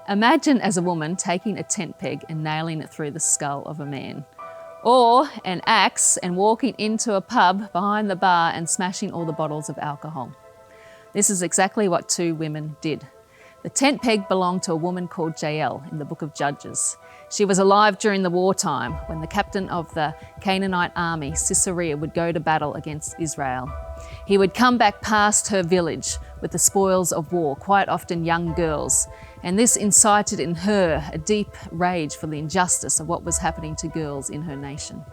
Imagine as a woman taking a tent peg and nailing it through the skull of a man. Or an axe and walking into a pub behind the bar and smashing all the bottles of alcohol. This is exactly what two women did. The tent peg belonged to a woman called Jael in the book of Judges. She was alive during the wartime when the captain of the Canaanite army, Sisera, would go to battle against Israel. He would come back past her village with the spoils of war, quite often young girls, and this incited in her a deep rage for the injustice of what was happening to girls in her nation.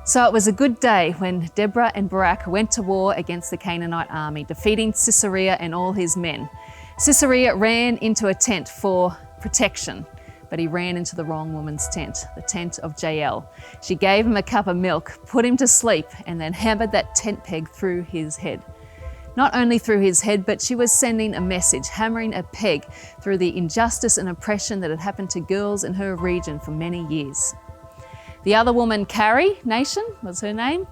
So it was a good day when Deborah and Barak went to war against the Canaanite army, defeating Sisera and all his men. Sisera ran into a tent for protection, but he ran into the wrong woman's tent, the tent of Jael. She gave him a cup of milk, put him to sleep, and then hammered that tent peg through his head. Not only through his head, but she was sending a message, hammering a peg through the injustice and oppression that had happened to girls in her region for many years. The other woman, Carrie Nation was her name,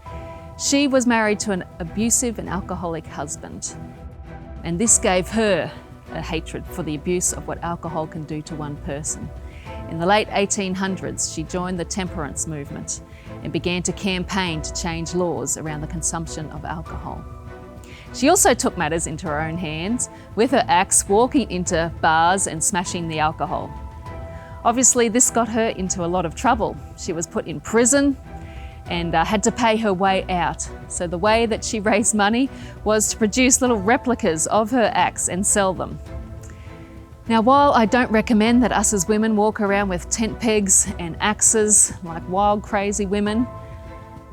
she was married to an abusive and alcoholic husband. And this gave her a hatred for the abuse of what alcohol can do to one person. In the late 1800s, she joined the temperance movement and began to campaign to change laws around the consumption of alcohol. She also took matters into her own hands, with her axe walking into bars and smashing the alcohol. Obviously, this got her into a lot of trouble. She was put in prison and had to pay her way out. So the way that she raised money was to produce little replicas of her axe and sell them. Now, while I don't recommend that us as women walk around with tent pegs and axes like wild, crazy women,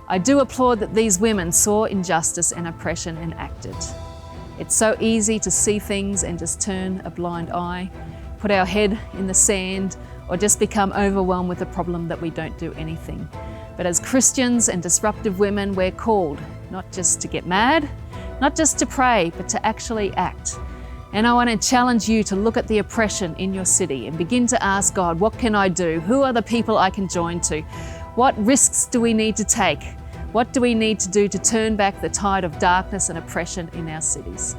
I do applaud that these women saw injustice and oppression and acted. It's so easy to see things and just turn a blind eye, put our head in the sand, or just become overwhelmed with a problem that we don't do anything. But as Christians and disruptive women, we're called not just to get mad, not just to pray, but to actually act. And I want to challenge you to look at the oppression in your city and begin to ask God, what can I do? Who are the people I can join to? What risks do we need to take? What do we need to do to turn back the tide of darkness and oppression in our cities?